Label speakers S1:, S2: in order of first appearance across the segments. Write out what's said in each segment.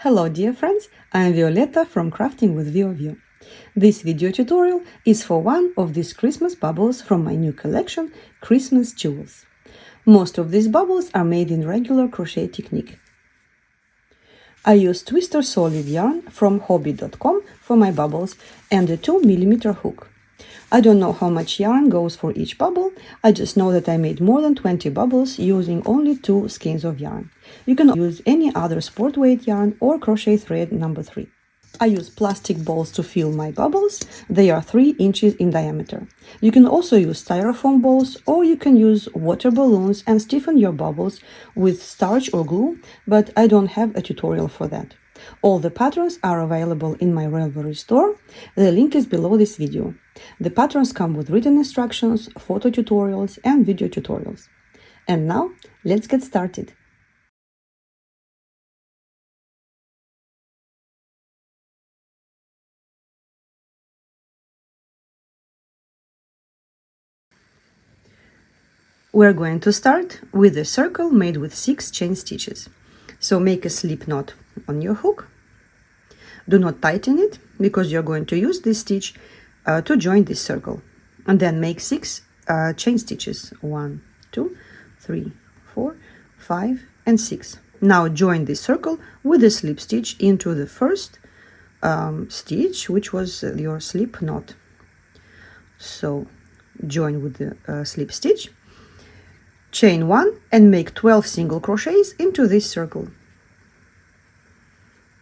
S1: Hello dear friends, I am Violetta from Crafting with VioVio. This video tutorial is for one of these Christmas bubbles from my new collection, Christmas Jewels. Most of these bubbles are made in regular crochet technique. I use Twister Solid yarn from Hobbii.com for my bubbles and a 2mm hook. I don't know how much yarn goes for each bubble, I just know that I made more than 20 bubbles using only 2 skeins of yarn. You can use any other sport weight yarn or crochet thread number 3. I use plastic balls to fill my bubbles, they are 3 inches in diameter. You can also use styrofoam balls or you can use water balloons and stiffen your bubbles with starch or glue, but I don't have a tutorial for that. All the patterns are available in my Ravelry store, the link is below this video. The patterns come with written instructions, photo tutorials and video tutorials. And now, let's get started. We're going to start with a circle made with 6 chain stitches. So make a slip knot on your hook. Do not tighten it because you're going to use this stitch to join this circle. And then make 6 chain stitches. 1, 2, 3, 4, 5 and 6. Now join this circle with a slip stitch into the first stitch, which was your slip knot. So join with the slip stitch, chain 1 and make 12 single crochets into this circle.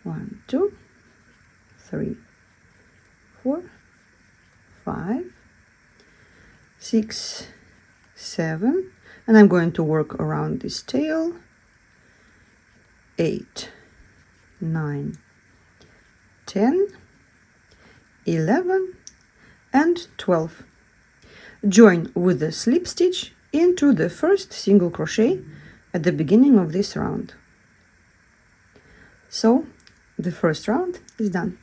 S1: 1, 2, 3, 4, 5, 6, 7, and I'm going to work around this tail. 8, 9, 10, 11 and 12. Join with the slip stitch into the first single crochet at the beginning of this round. So the first round is done.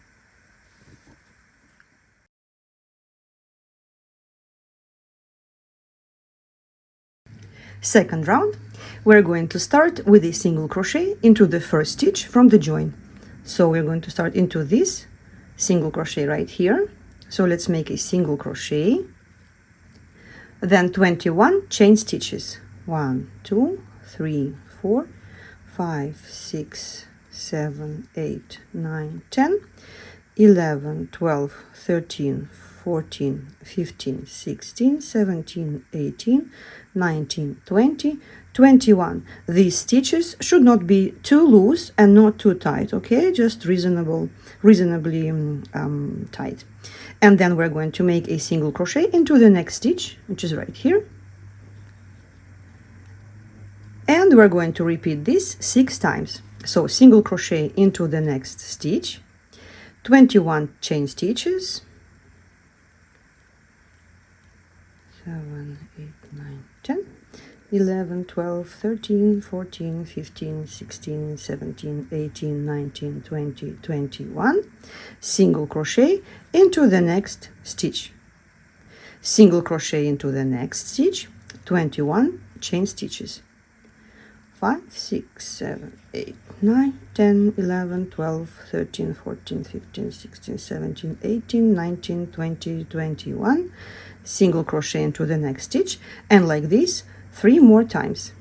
S1: Second round, we're going to start with a single crochet into the first stitch from the join. So we're going to start into this single crochet right here. So let's make a single crochet, then 21 chain stitches. 1, 2, 3, 4, 5, 6, 7, 8, 9, 10, 11, 12, 13, 14, 15, 16, 17, 18, 19, 20, 21. These stitches should not be too loose and not too tight, okay? Just reasonably tight. And then we're going to make a single crochet into the next stitch, which is right here. And we're going to repeat this 6 times. So single crochet into the next stitch, 21 chain stitches, 7, 8, 9, 10, 11, 12, 13, 14, 15, 16, 17, 18, 19, 20, 21. Single crochet into the next stitch. Single crochet into the next stitch, 21 chain stitches. 5, 6, 7, 8, 9, 10, 11, 12, 13, 14, 15, 16, 17, 18, 19, 20, 21. Single crochet into the next stitch, and like this 3 more times.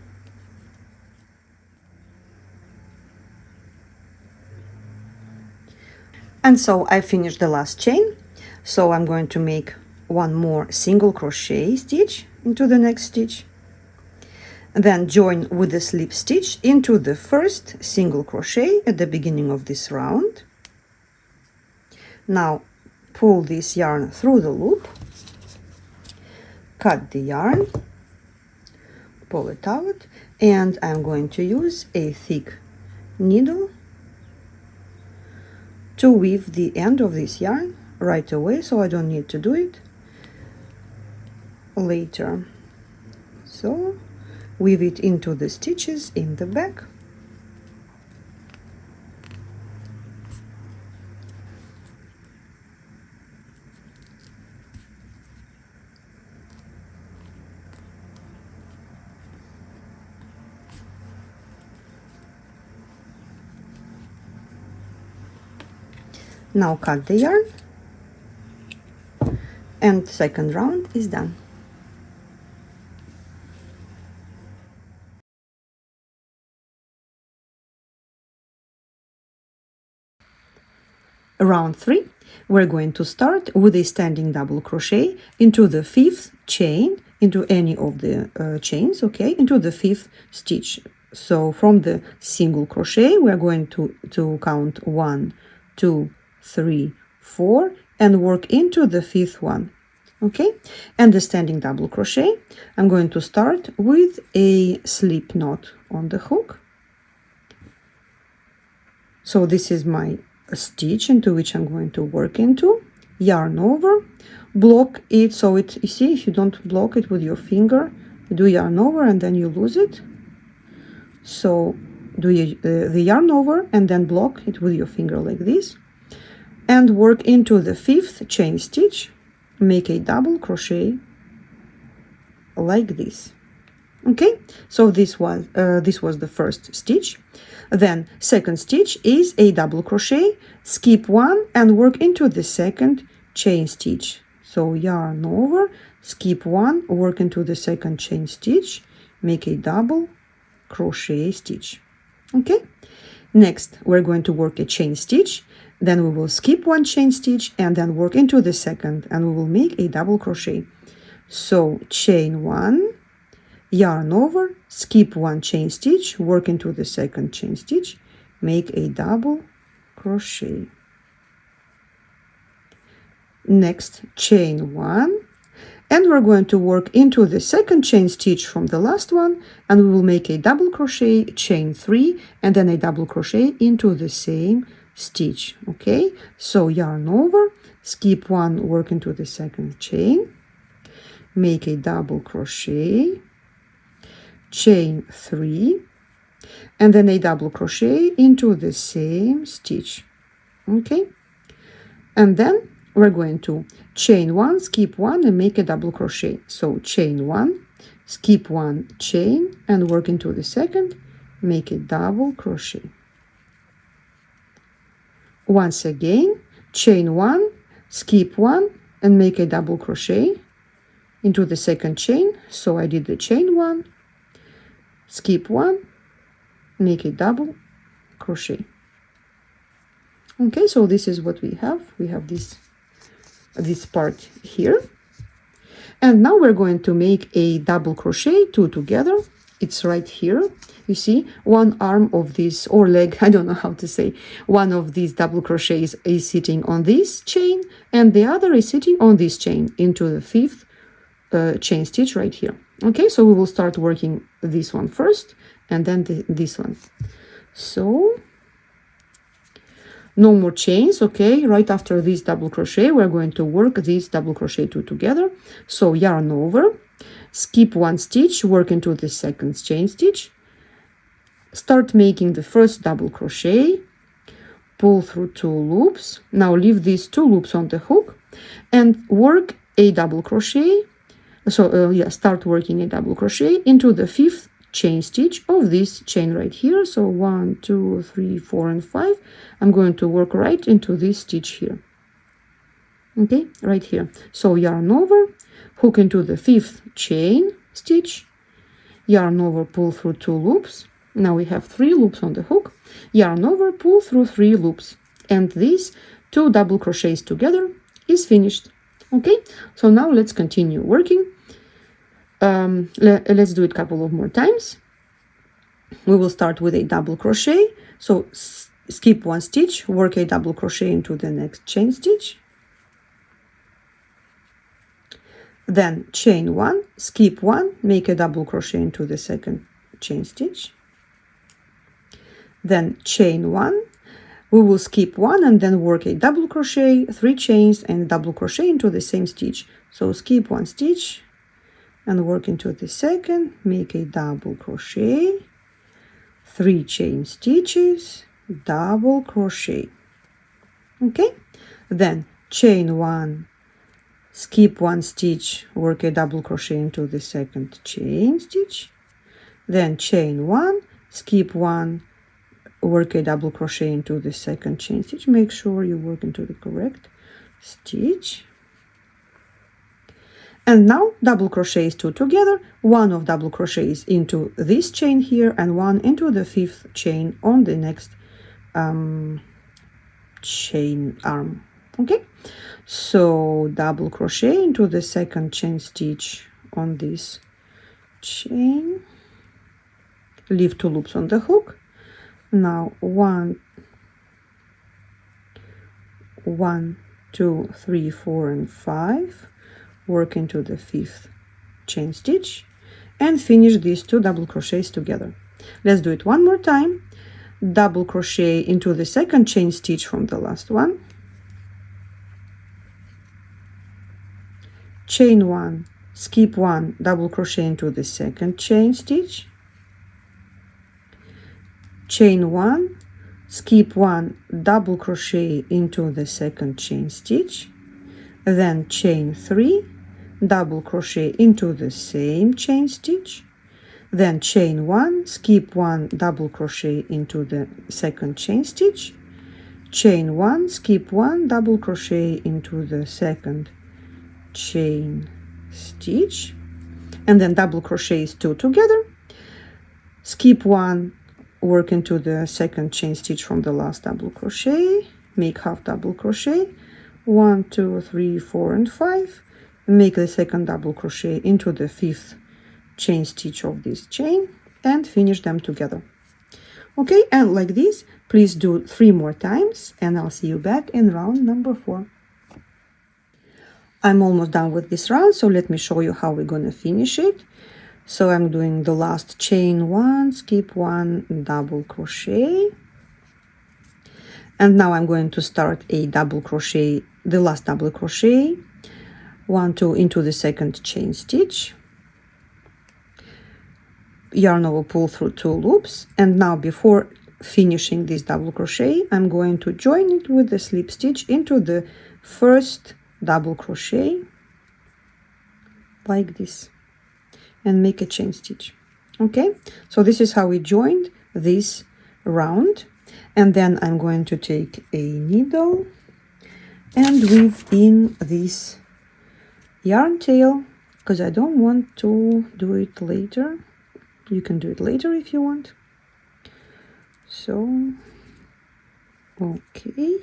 S1: And so I finished the last chain, so I'm going to make one more single crochet stitch into the next stitch, and then join with the slip stitch into the first single crochet at the beginning of this round. Now pull this yarn through the loop, cut the yarn, pull it out, and I'm going to use a thick needle to weave the end of this yarn right away, so I don't need to do it later. So weave it into the stitches in the back. Now cut the yarn, and second round is done. Round 3, we're going to start with a standing double crochet into the 5th chain, into any of the chains, okay, into the 5th stitch. So from the single crochet, we're going to count 1, 2, 3, 4, and work into the 5th one, okay. And the standing double crochet, I'm going to start with a slip knot on the hook. So this is my stitch into which I'm going to work into, yarn over, block it, so it, you see, if you don't block it with your finger, you do yarn over and then you lose it. So do the yarn over and then block it with your finger like this, and work into the 5th chain stitch, make a double crochet like this. Okay, so this was the first stitch. Then second stitch is a double crochet, skip 1 and work into the second chain stitch. So yarn over, skip 1, work into the second chain stitch, make a double crochet stitch. Okay, next we're going to work a chain stitch, then we will skip 1 chain stitch and then work into the second, and we will make a double crochet. So chain 1, yarn over, skip 1 chain stitch, work into the second chain stitch, make a double crochet. Next, chain 1, and we're going to work into the second chain stitch from the last one, and we will make a double crochet, chain 3, and then a double crochet into the same stitch. Okay, so yarn over, skip 1, work into the second chain, make a double crochet, chain 3, and then a double crochet into the same stitch. Okay, and then we're going to chain 1, skip 1, and make a double crochet. So chain 1, skip 1 chain and work into the second, make a double crochet. Once again, chain 1, skip 1 and make a double crochet into the second chain. So I did the chain 1, skip 1, make a double crochet. Okay, so this is what we have. We have this part here, and now we're going to make a double crochet 2 together. It's right here. You see, one arm of this, or leg, I don't know how to say, one of these double crochets is sitting on this chain and the other is sitting on this chain into the 5th chain stitch right here. Okay, so we will start working this one first and then this one. So no more chains. Okay, right after this double crochet we're going to work this double crochet 2 together. So yarn over, skip 1 stitch, work into the second chain stitch, start making the first double crochet, pull through 2 loops. Now leave these 2 loops on the hook and work a double crochet. So start working a double crochet into the 5th chain stitch of this chain right here. So 1, 2, 3, 4, and 5. I'm going to work right into this stitch here. Okay, right here. So yarn over, hook into the 5th chain stitch, yarn over, pull through 2 loops. Now we have 3 loops on the hook, yarn over, pull through 3 loops, and these 2 double crochets together is finished. Okay, so now let's continue working. Let's do it a couple of more times. We will start with a double crochet. So skip 1 stitch, work a double crochet into the next chain stitch, then chain 1, skip 1, make a double crochet into the second chain stitch, then chain 1, we will skip 1 and then work a double crochet, 3 chains and double crochet into the same stitch. So skip 1 stitch and work into the second, make a double crochet, 3 chain stitches, double crochet. Okay, then chain 1, skip 1 stitch, work a double crochet into the second chain stitch, then chain 1, skip 1, work a double crochet into the second chain stitch. Make sure you work into the correct stitch. And now double crochets 2 together, one of double crochets into this chain here and one into the 5th chain on the next chain arm. Okay, so double crochet into the second chain stitch on this chain, leave 2 loops on the hook. Now 1, 2, 3, 4 and 5, work into the 5th chain stitch and finish these 2 double crochets together. Let's do it one more time. Double crochet into the second chain stitch from the last one, chain 1, skip 1, double crochet into the second chain stitch, chain 1, skip 1, double crochet into the second chain stitch, then chain 3, double crochet into the same chain stitch, then chain 1, skip 1, double crochet into the second chain stitch, chain 1, skip 1, double crochet into the second chain stitch, and then double crochets 2 together, skip 1, work into the second chain stitch from the last double crochet, make half double crochet, 1, 2, 3, 4 and 5, make the second double crochet into the 5th chain stitch of this chain and finish them together. Okay, and like this, please do 3 more times and I'll see you back in round number 4. I'm almost done with this round, so let me show you how we're going to finish it. So I'm doing the last chain 1, skip 1, double crochet, and now I'm going to start a double crochet, the last double crochet, 1, 2 into the second chain stitch, yarn over, pull through 2 loops, and now before finishing this double crochet I'm going to join it with the slip stitch into the first double crochet like this and make a chain stitch. Okay, so this is how we joined this round, and then I'm going to take a needle and weave in this yarn tail because I don't want to do it later. You can do it later if you want. So okay,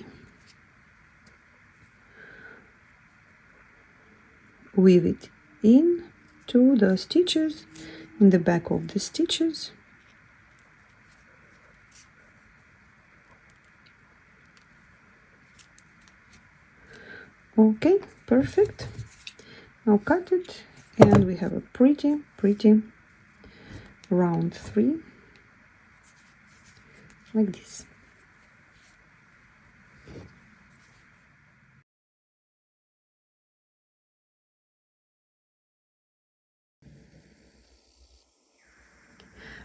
S1: weave it in to the stitches in the back of the stitches. Okay, perfect. Now cut it and we have a pretty round 3 like this.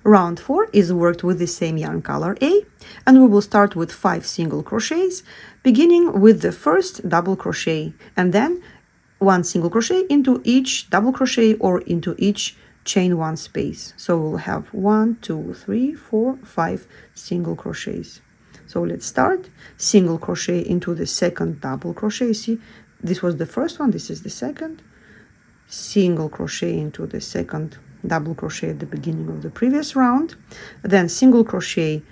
S1: Round 4 is worked with the same yarn color A, and we will start with 5 single crochets, beginning with the first double crochet and then 1 single crochet into each double crochet or into each chain 1 space. So we'll have 1, 2, 3, 4, 5 single crochets. So let's start. Single crochet into the second double crochet. See, this was the first one, this is the second. Single crochet into the second double crochet at the beginning of the previous round, then single crochet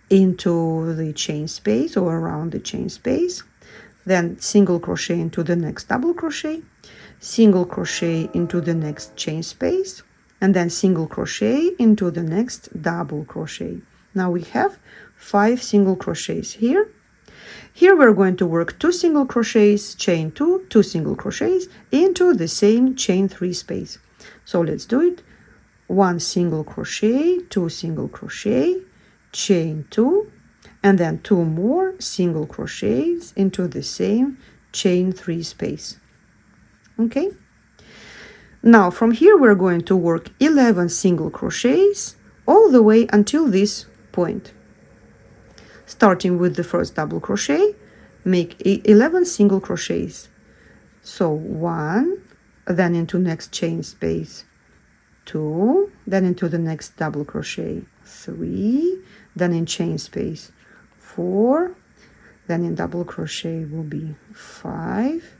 S1: into the chain space or around the chain space, then single crochet into the next double crochet, single crochet into the next chain space, and then single crochet into the next double crochet. Now we have 5 single crochets here. Here we're going to work 2 single crochets, chain 2, 2 single crochets into the same chain 3 space. So let's do it. 1 single crochet, 2 single crochet, chain 2, and then 2 more single crochets into the same chain 3 space. Okay, now from here we're going to work 11 single crochets all the way until this point. Starting with the first double crochet, make 11 single crochets. So 1, then into next chain space 2, then into the next double crochet 3, then in chain space 4, then in double crochet will be 5,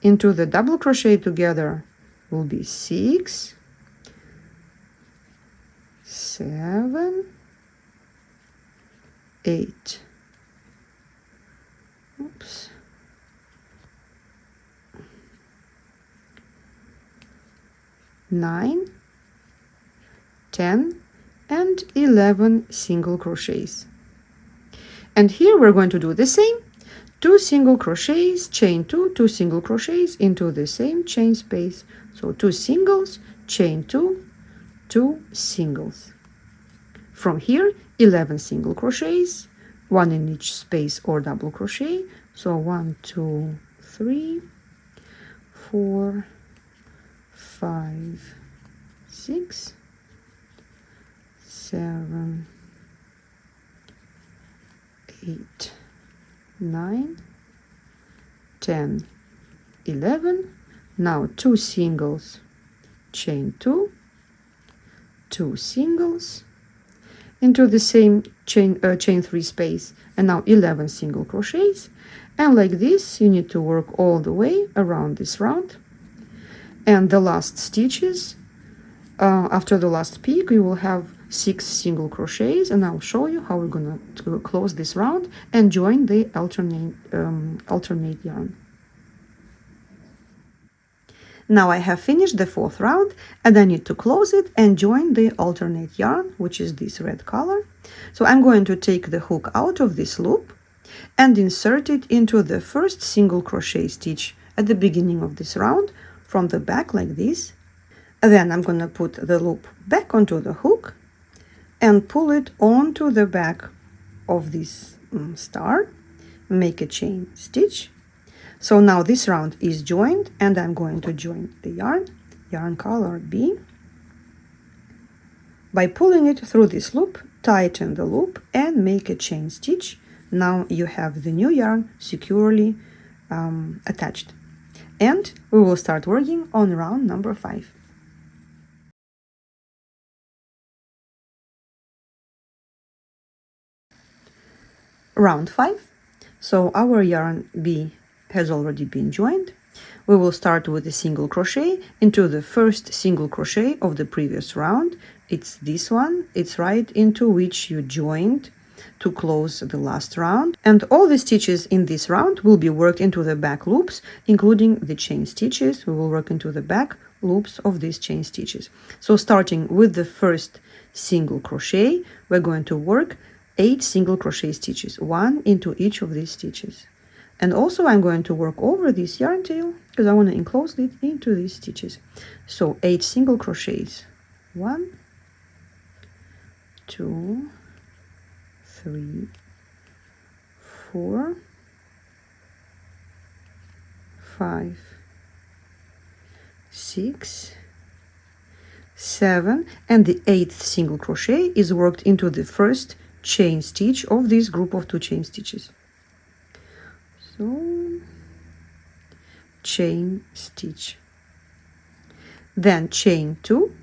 S1: into the double crochet together will be 6, 7, 8. Oops. 9, 10, and 11 single crochets. And here we're going to do the same. 2 single crochets, chain 2, 2 single crochets into the same chain space. So 2 singles, chain 2, 2 singles. From here, 11 single crochets, 1 in each space or double crochet. So 1, 2, 3, 4, 5, 6, 7, 8, 9, 10, 11. Now 2 singles, chain 2, 2 singles into the same chain 3 space, and now 11 single crochets. And like this you need to work all the way around this round. And the last stitches, after the last peak, you will have 6 single crochets, and I'll show you how we're gonna close this round and join the alternate yarn. Now I have finished the 4th round, and I need to close it and join the alternate yarn, which is this red color. So I'm going to take the hook out of this loop and insert it into the first single crochet stitch at the beginning of this round from the back like this. Then I'm going to put the loop back onto the hook and pull it onto the back of this star, make a chain stitch. So now this round is joined, and I'm going to join the yarn color B. By pulling it through this loop, tighten the loop and make a chain stitch. Now you have the new yarn securely attached. And we will start working on round number 5. Round 5. So our yarn B has already been joined. We will start with a single crochet into the first single crochet of the previous round. It's this one. It's right into which you joined to close the last round. And all the stitches in this round will be worked into the back loops, including the chain stitches. We will work into the back loops of these chain stitches. So starting with the first single crochet, we're going to work 8 single crochet stitches, 1 into each of these stitches. And also I'm going to work over this yarn tail because I want to enclose it into these stitches. So 8 single crochets, 1, 2, 3, 4, 5, 6, 7, and the 8th single crochet is worked into the first chain stitch of this group of 2 chain stitches. So chain stitch, then chain 2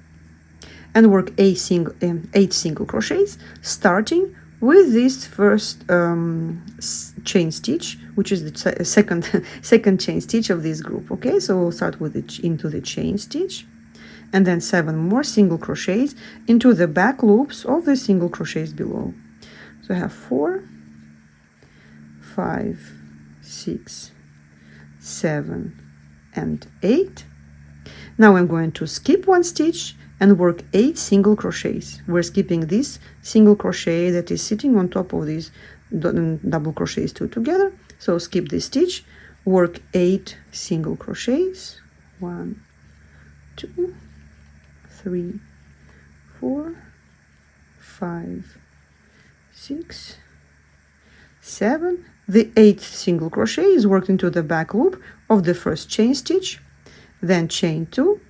S1: and work 8 single crochets, starting with this first chain stitch, which is the second chain stitch of this group. Okay, so we'll start with it into the chain stitch, and then 7 more single crochets into the back loops of the single crochets below. So I have 4, 5, 6, 7, and 8. Now I'm going to skip 1 stitch and work 8 single crochets. We're skipping this single crochet that is sitting on top of these double crochets 2 together. So skip this stitch, work 8 single crochets, 1, 2, 3, 4, 5, 6, 7. The 8th single crochet is worked into the back loop of the first chain stitch, then chain 2,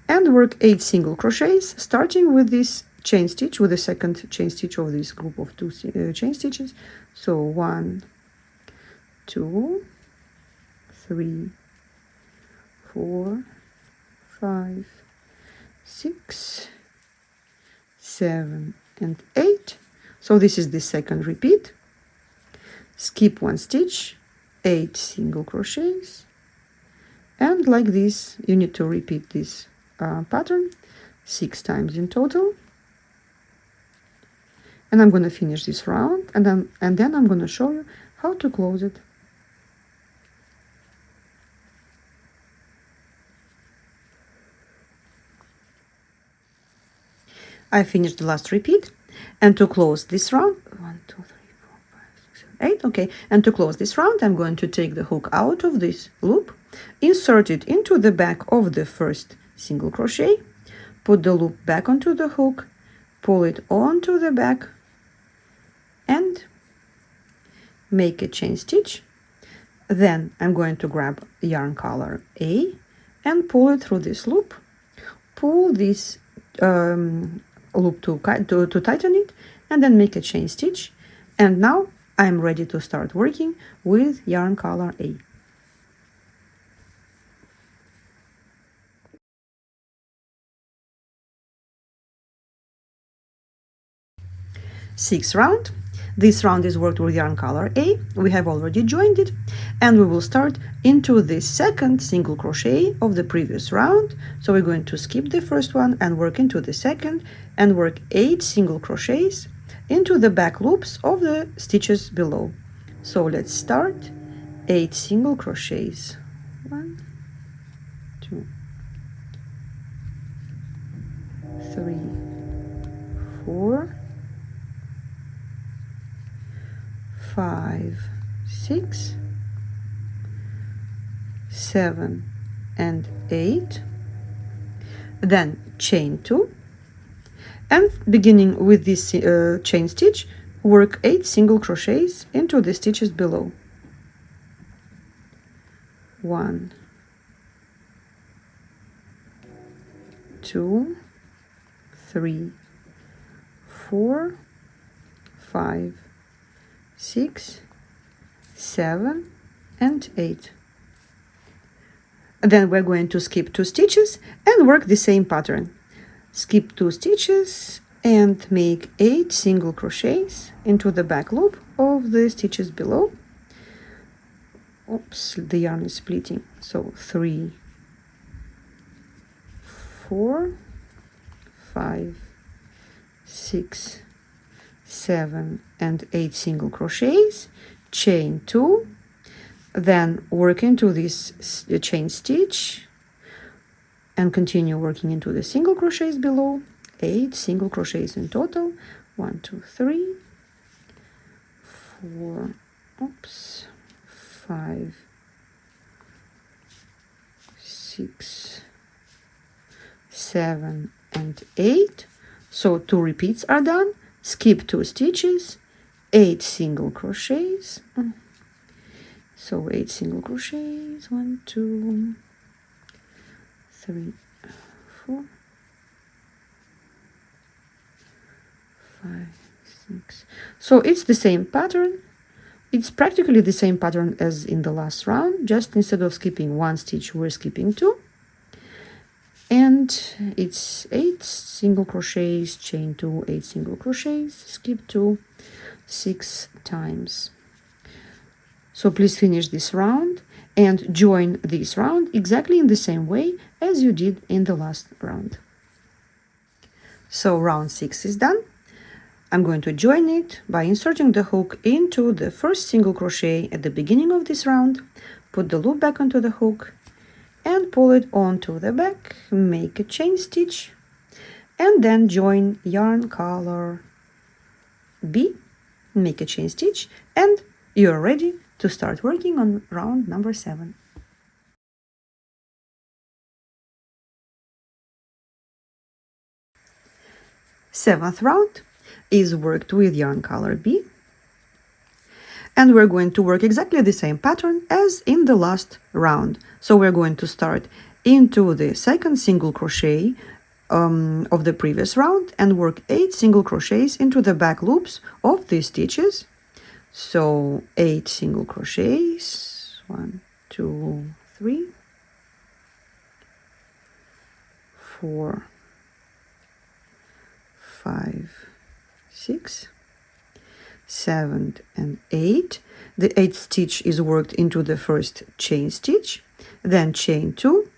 S1: and work 8 single crochets, starting with this chain stitch, with the second chain stitch of this group of 2 chain stitches. So 1, 2, 3, 4, 5, 6, 7, and 8. So this is the second repeat. Skip 1 stitch, 8 single crochets, and like this you need to repeat this pattern 6 times in total. And I'm going to finish this round, and then I'm going to show you how to close it. I finished the last repeat, and to close this round, 1, 2, 3, 4, 5, 6, 7, 8, okay, and to close this round, I'm going to take the hook out of this loop, insert it into the back of the first single crochet, put the loop back onto the hook, pull it onto the back, and make a chain stitch. Then I'm going to grab yarn color A and pull it through this loop, pull this loop to tighten it, and then make a chain stitch. And now I'm ready to start working with yarn color A. Sixth round. This round is worked with yarn color A. We have already joined it, and we will start into the second single crochet of the previous round. So we're going to skip the first one and work into the second, and work 8 single crochets into the back loops of the stitches below. So let's start. 8 single crochets. 1, 2, 3, 4, 5, 6, 7, and 8. Then chain 2, and beginning with this chain stitch, work 8 single crochets into the stitches below. 1, 2, 3, 4, 5, 6, 7, and 8. Then we're going to skip 2 stitches and work the same pattern. Skip 2 stitches and make 8 single crochets into the back loop of the stitches below. Oops, the yarn is splitting. So 3, 4, 5, 6, 7, and 8 single crochets, chain 2, then work into this chain stitch and continue working into the single crochets below. 8 single crochets in total. 1, 2, 3, 4, oops, 5, 6, 7, and 8. So 2 repeats are done. Skip 2 stitches, 8 single crochets. So 8 single crochets, 1, 2, 3, 4, 5, 6. So it's the same pattern. It's practically the same pattern as in the last round, just instead of skipping 1 stitch, we're skipping 2. And it's 8 single crochets, chain 2, 8 single crochets, skip 2, 6 times. So please finish this round and join this round exactly in the same way as you did in the last round. So round 6 is done. I'm going to join it by inserting the hook into the first single crochet at the beginning of this round, put the loop back onto the hook, and pull it onto the back, make a chain stitch, and then join yarn color B, make a chain stitch, and you're ready to start working on round number 7. Seventh round is worked with yarn color B, and we're going to work exactly the same pattern as in the last round. So we're going to start into the second single crochet of the previous round and work 8 single crochets into the back loops of these stitches. So 8 single crochets, 1, 2, 3, 4, 5, 6, 7, and 8. The 8th stitch is worked into the first chain stitch, then chain 2,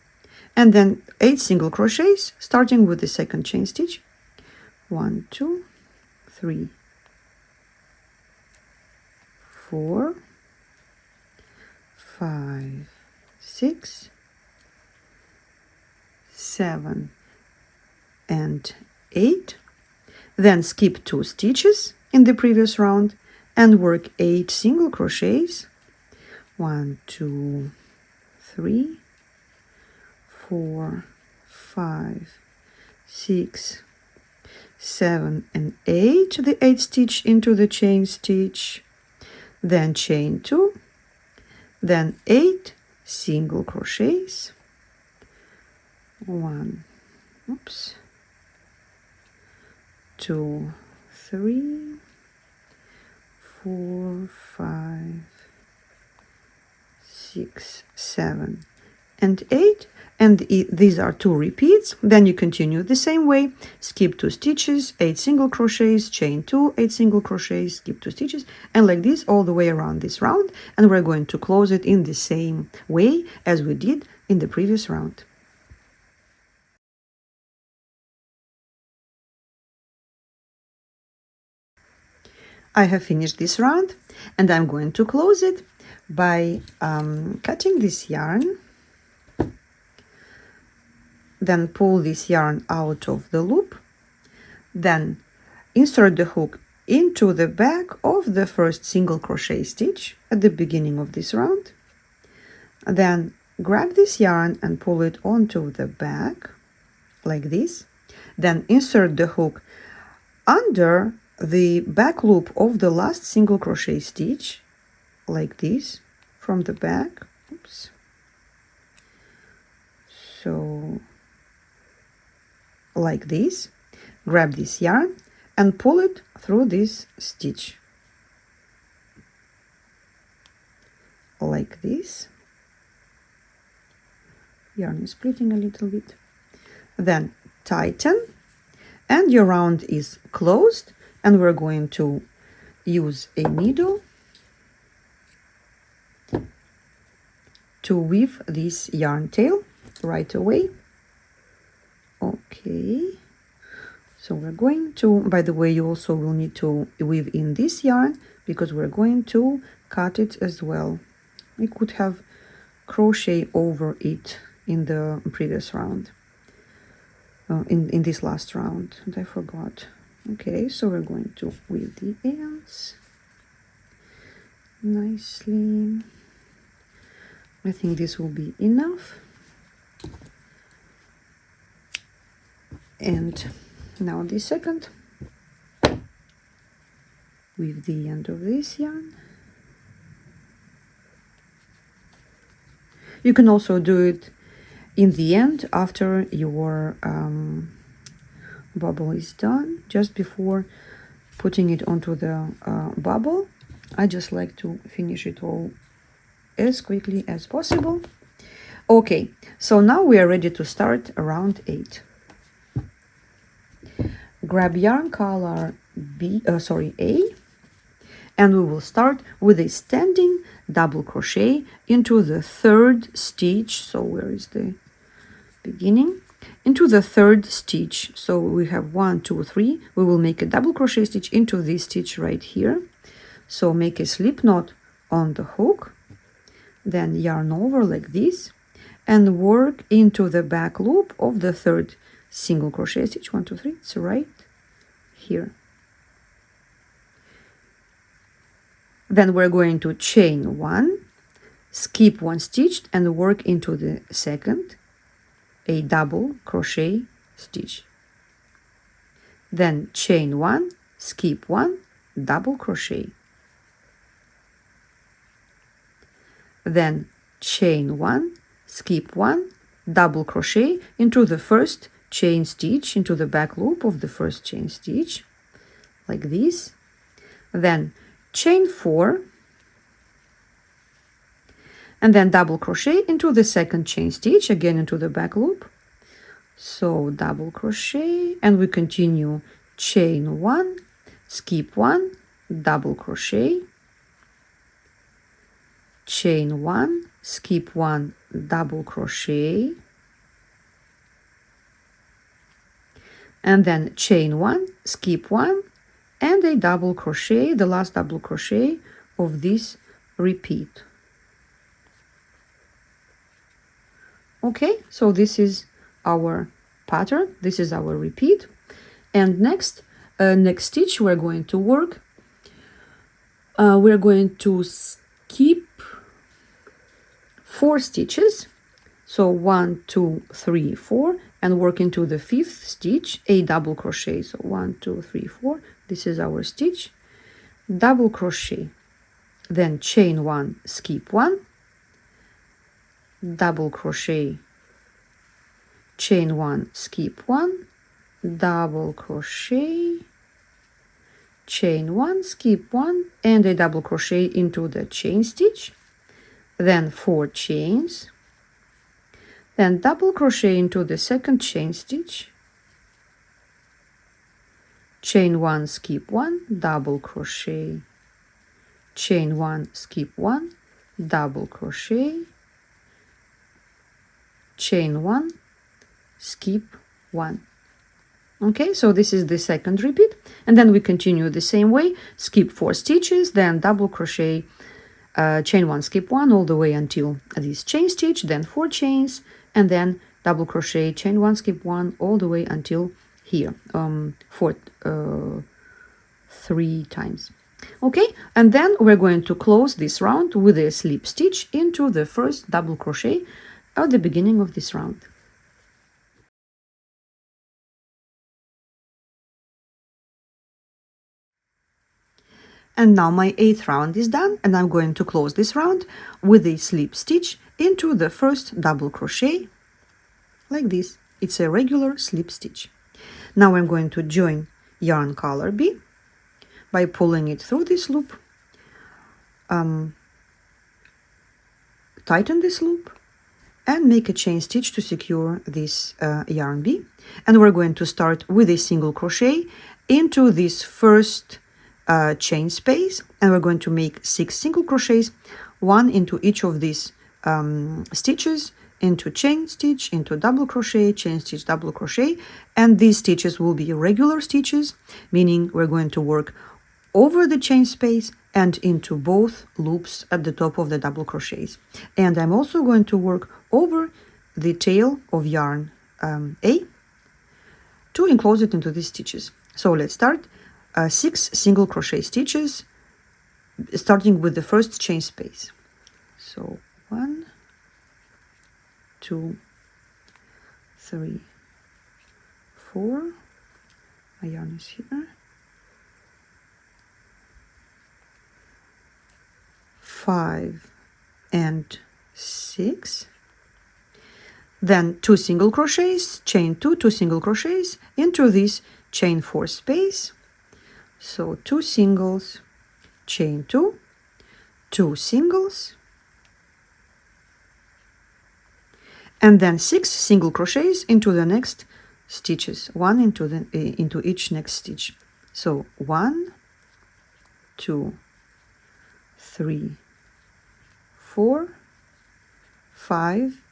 S1: and then 8 single crochets starting with the second chain stitch. 1, 2, 3, 4, 5, 6, 7, and 8. Then skip 2 stitches in the previous round and work 8 single crochets. 1, 2, 3, 4, 5, 6, 7, and 8. The 8th stitch into the chain stitch, then chain 2, then 8 single crochets. 1, 2, 3, 4, 5, 6, 7, and 8. And these are 2 repeats. Then you continue the same way. Skip 2 stitches, 8 single crochets, chain 2, 8 single crochets, skip 2 stitches, and like this all the way around this round. And we're going to close it in the same way as we did in the previous round. I have finished this round, and I'm going to close it by cutting this yarn. Then pull this yarn out of the loop. Then insert the hook into the back of the first single crochet stitch at the beginning of this round. Then grab this yarn and pull it onto the back like this. Then insert the hook under the back loop of the last single crochet stitch like this from the back. Oops. So like this. Grab this yarn and pull it through this stitch like this. Yarn is splitting a little bit. Then tighten, and your round is closed, and we're going to use a needle to weave this yarn tail right away. Okay, so we're going to, by the way, you also will need to weave in this yarn because we're going to cut it as well. We could have crochet over it in the previous round, in this last round, and I forgot. Okay, so we're going to weave the ends nicely. I think this will be enough. And now the second, with the end of this yarn. You can also do it in the end after your bubble is done, just before putting it onto the bubble. I just like to finish it all as quickly as possible. Okay, so now we are ready to start round 8. Grab yarn color A, and we will start with a standing double crochet into the 3rd stitch. So where is the beginning? Into the 3rd stitch. So we have 1, 2, 3. We will make a double crochet stitch into this stitch right here. So make a slip knot on the hook, then yarn over like this, and work into the back loop of the 3rd single crochet stitch. 1, 2, 3. It's right here. Then we're going to chain 1, skip 1 stitch, and work into the 2nd, a double crochet stitch. Then chain 1, skip 1, double crochet. Then chain 1, skip 1, double crochet into the 1st chain stitch, into the back loop of the 1st chain stitch, like this. Then chain 4, and then double crochet into the 2nd chain stitch, again into the back loop. So double crochet, and we continue chain 1, skip 1, double crochet, chain 1, skip 1, double crochet, and then chain 1, skip 1, and a double crochet, the last double crochet of this repeat. Okay, so this is our pattern, this is our repeat. And next stitch we're going to work, we're going to skip 4 stitches, so 1, 2, 3, 4, and work into the 5th stitch, a double crochet. So 1, 2, 3, 4, this is our stitch, double crochet, then chain 1, skip 1, double crochet, chain 1, skip 1, double crochet, chain 1, skip 1, and a double crochet into the chain stitch, then 4 chains, then double crochet into the 2nd chain stitch, chain 1, skip 1, double crochet, chain 1, skip 1, double crochet, chain 1, skip 1. Okay, so this is the 2nd repeat, and then we continue the same way, skip 4 stitches, then double crochet, chain 1, skip 1 all the way until this chain stitch, then 4 chains, and then double crochet, chain 1, skip 1 all the way until here, 3 times. Okay, and then we're going to close this round with a slip stitch into the 1st double crochet at the beginning of this round. And now my 8th round is done, and I'm going to close this round with a slip stitch into the 1st double crochet, like this. It's a regular slip stitch. Now I'm going to join yarn color B by pulling it through this loop, tighten this loop, and make a chain stitch to secure this yarn B. And we're going to start with a single crochet into this 1st chain space, and we're going to make 6 single crochets, 1 into each of these stitches, into chain stitch, into double crochet, chain stitch, double crochet, and these stitches will be regular stitches, meaning we're going to work over the chain space and into both loops at the top of the double crochets. And I'm also going to work over the tail of yarn A to enclose it into these stitches. So let's start. 6 single crochet stitches, starting with the 1st chain space. So 1, 2, 3, 4. My yarn is here. 5 and 6. Then 2 single crochets, chain 2, 2 single crochets into this chain 4 space. So 2 singles, chain 2, 2 singles, and then 6 single crochets into the next stitches, 1 into each next stitch. So 1, 2, 3, 4, 5,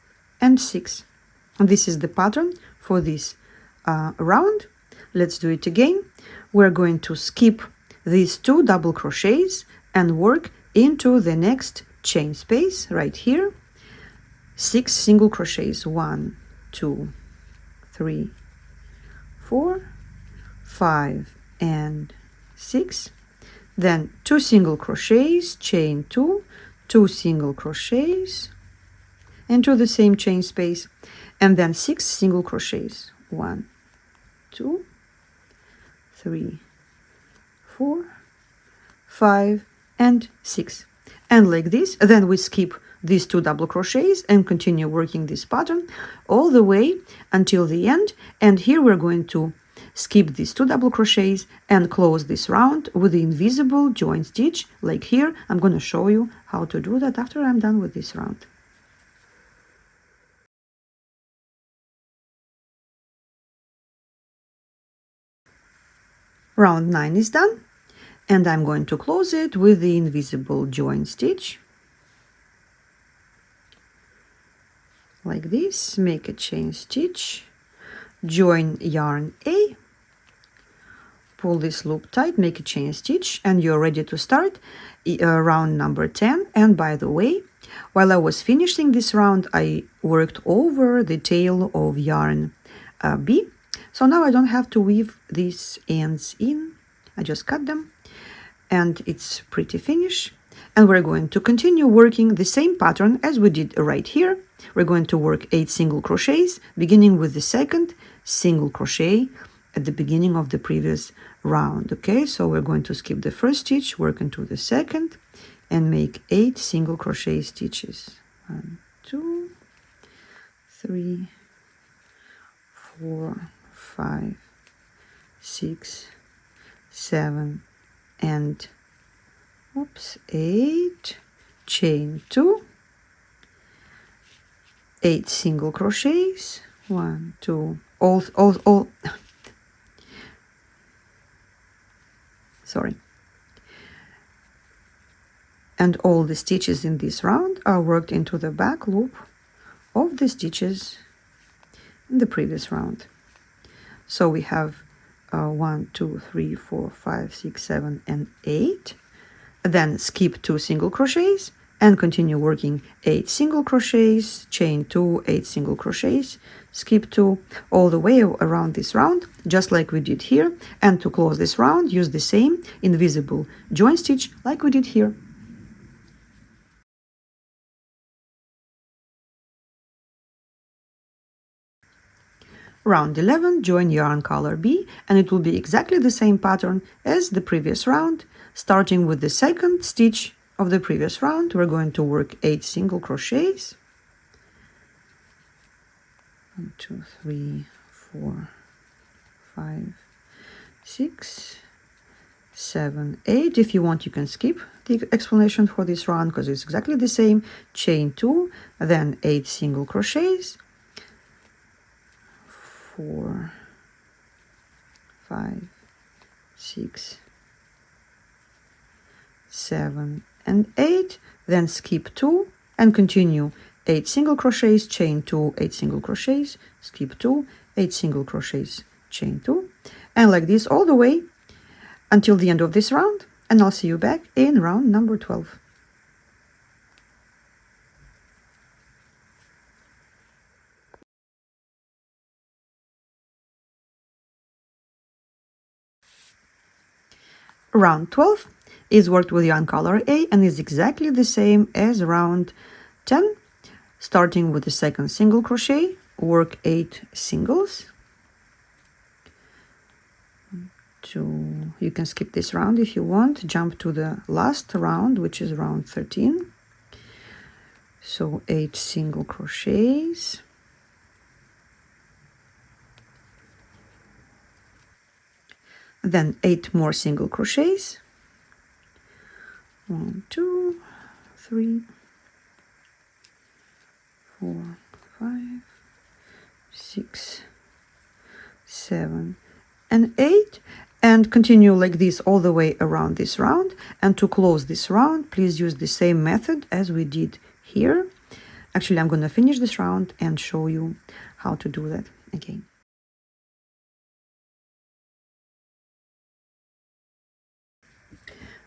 S1: and 6. And this is the pattern for this round. Let's do it again. We're going to skip these 2 double crochets and work into the next chain space right here. 6 single crochets, 1, 2, 3, 4, 5, and 6. Then 2 single crochets, chain 2, 2 single crochets into the same chain space, and then 6 single crochets, 1, 2, 3, 4, 5, and 6. And like this, then we skip these 2 double crochets and continue working this pattern all the way until the end. And here we're going to skip these 2 double crochets and close this round with the invisible join stitch, like here. I'm going to show you how to do that after I'm done with this round. Round 9 is done, And I'm going to close it with the invisible join stitch. Like this, make a chain stitch, join yarn A, pull this loop tight, make a chain stitch, and you're ready to start round number 10. And by the way, while I was finishing this round, I worked over the tail of yarn B. So now I don't have to weave these ends in. I just cut them, and it's pretty finished. And we're going to continue working the same pattern as we did right here. We're going to work 8 single crochets, beginning with the second single crochet at the beginning of the previous round. Okay, so we're going to skip the first stitch, work into the second, and make 8 single crochet stitches. 1, 2, 3, 4, 5, 6, 7, and 8, chain 2, 8 single crochets, 1, 2, all sorry, and all the stitches in this round are worked into the back loop of the stitches in the previous round. So we have 1, 2, 3, 4, 5, 6, 7, and 8. Then skip 2 single crochets and continue working 8 single crochets, chain 2, 8 single crochets, skip 2, all the way around this round, just like we did here. And to close this round, use the same invisible join stitch like we did here. Round 11, join yarn color B, and it will be exactly the same pattern as the previous round. Starting with the second stitch of the previous round, we're going to work 8 single crochets. 1, 2, 3, 4, 5, 6, 7, 8. If you want, you can skip the explanation for this round because it's exactly the same. Chain 2, then 8 single crochets. 4, 5, 6, 7, and 8. Then skip 2 and continue 8 single crochets, chain 2, 8 single crochets, skip 2, 8 single crochets, chain 2, and like this all the way until the end of this round. And I'll see you back in round number 12. Round 12 is worked with yarn color A and is exactly the same as round 10. Starting with the second single crochet, work 8 singles. 2, you can skip this round if you want, jump to the last round, which is round 13. So 8 single crochets. Then 8 more single crochets. 1, 2, 3, 4, 5, 6, 7, and 8. And continue like this all the way around this round. And to close this round, please use the same method as we did here. Actually, I'm going to finish this round and show you how to do that again.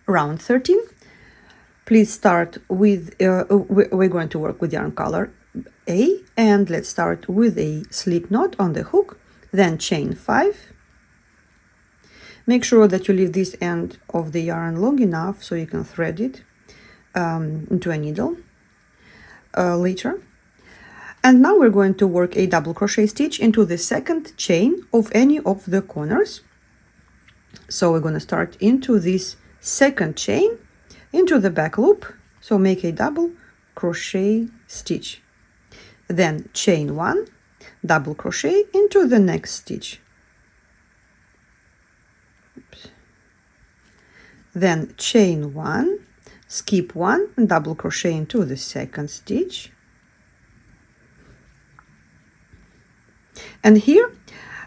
S1: Round 13. Please start with, we're going to work with yarn color A, and let's start with a slip knot on the hook, then chain 5. Make sure that you leave this end of the yarn long enough so you can thread it into a needle later. And now we're going to work a double crochet stitch into the second chain of any of the corners. So we're going to start into this second chain into the back loop, so make a double crochet stitch, then chain 1, double crochet into the next stitch. Oops. Then chain 1, skip 1 and double crochet into the second stitch. And here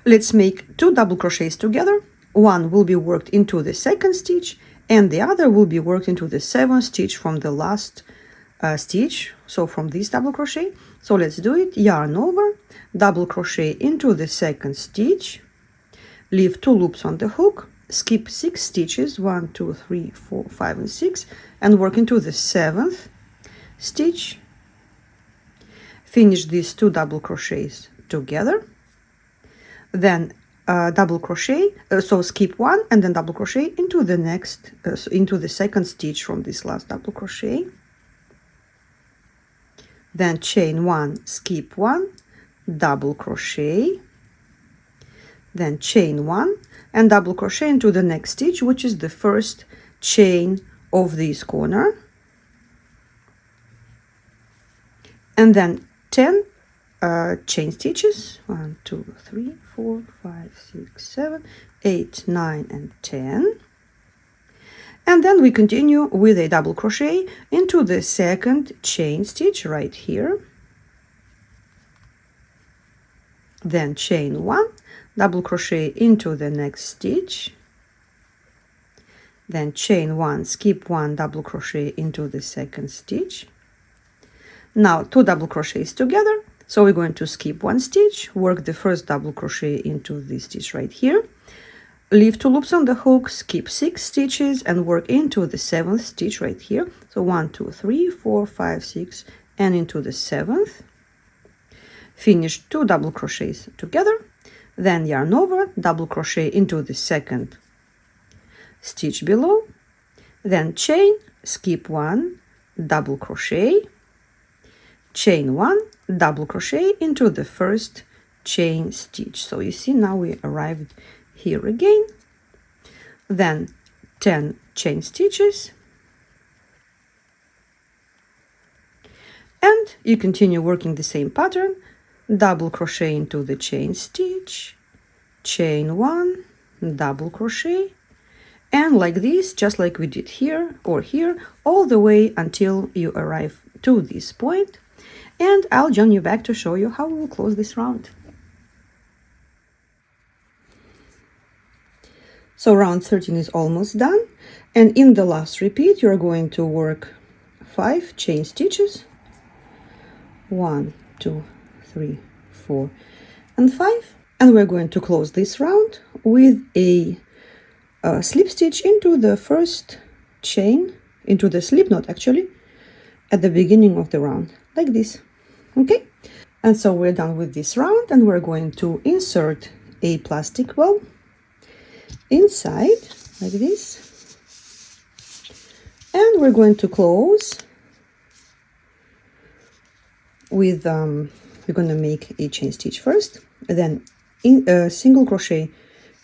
S1: let's make 2 double crochets together. One will be worked into the second stitch and the other will be worked into the 7th stitch from the last stitch, so from this double crochet. So let's do it. Yarn over, double crochet into the 2nd stitch, leave 2 loops on the hook, skip 6 stitches, 1 2 3 4 5 and 6, and work into the 7th stitch. Finish these 2 double crochets together, then double crochet, so skip 1 and then double crochet into the next into the 2nd stitch from this last double crochet, then chain 1, skip 1, double crochet, then chain 1 and double crochet into the next stitch, which is the 1st chain of this corner, and then 10 chain stitches, 1 2 3 4 5 6 7 8 9 and 10, and then we continue with a double crochet into the 2nd chain stitch right here, then chain 1, double crochet into the next stitch, then chain 1, skip 1, double crochet into the 2nd stitch. Now 2 double crochets together, so we're going to skip 1 stitch, work the 1st double crochet into this stitch right here, leave 2 loops on the hook, skip 6 stitches and work into the 7th stitch right here, so 1 2 3 4 5 6 and into the 7th. Finish 2 double crochets together, then yarn over, double crochet into the 2nd stitch below, then chain, skip 1, double crochet, chain 1, double crochet into the 1st chain stitch. So you see now we arrived here again, then 10 chain stitches, and you continue working the same pattern, double crochet into the chain stitch, chain 1, double crochet, and like this, just like we did here or here, all the way until you arrive to this point, and I'll join you back to show you how we will close this round. So round 13 is almost done, and in the last repeat you're going to work 5 chain stitches, 1 2 3 4 and 5, and we're going to close this round with a slip stitch into the 1st chain, into the slip knot actually, at the beginning of the round, like this. Okay, and so we're done with this round, and we're going to insert a plastic ball inside like this, and we're going to close with we're going to make a chain stitch first, then single crochet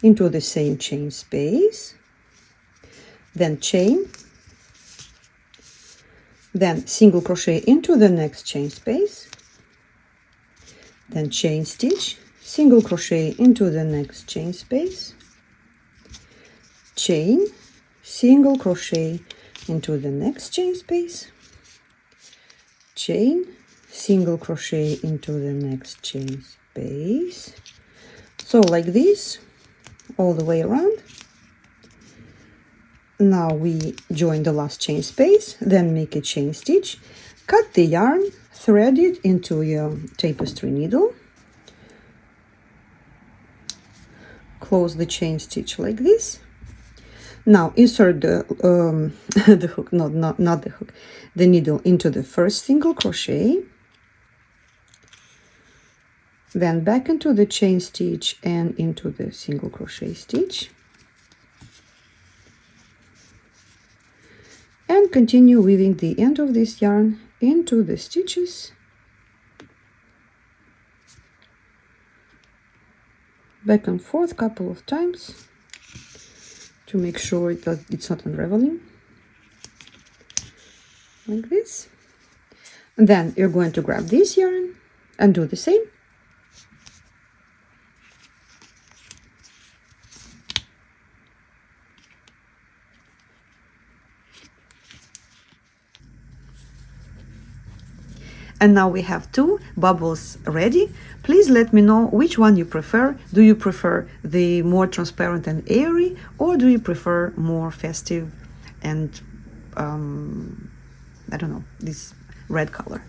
S1: into the same chain space, then chain, then single crochet into the next chain space, then chain stitch, single crochet into the next chain space, chain, single crochet into the next chain space, chain, single crochet into the next chain space. So like this all the way around. Now we join the last chain space, then make a chain stitch, cut the yarn, thread it into your tapestry needle, close the chain stitch like this. Now insert the the hook, not the hook, the needle into the 1st single crochet, then back into the chain stitch and into the single crochet stitch, and continue weaving the end of this yarn into the stitches, back and forth a couple of times to make sure it's not unraveling, like this. And then you're going to grab this yarn and do the same. And now we have 2 bubbles ready. Please let me know which one you prefer. Do you prefer the more transparent and airy, or do you prefer more festive and I don't know, this red color.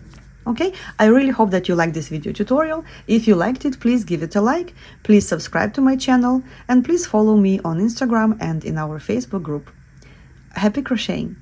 S1: Okay, I really hope that you like this video tutorial. If you liked it, please give it a like, please subscribe to my channel, and please follow me on Instagram and in our Facebook group. Happy crocheting!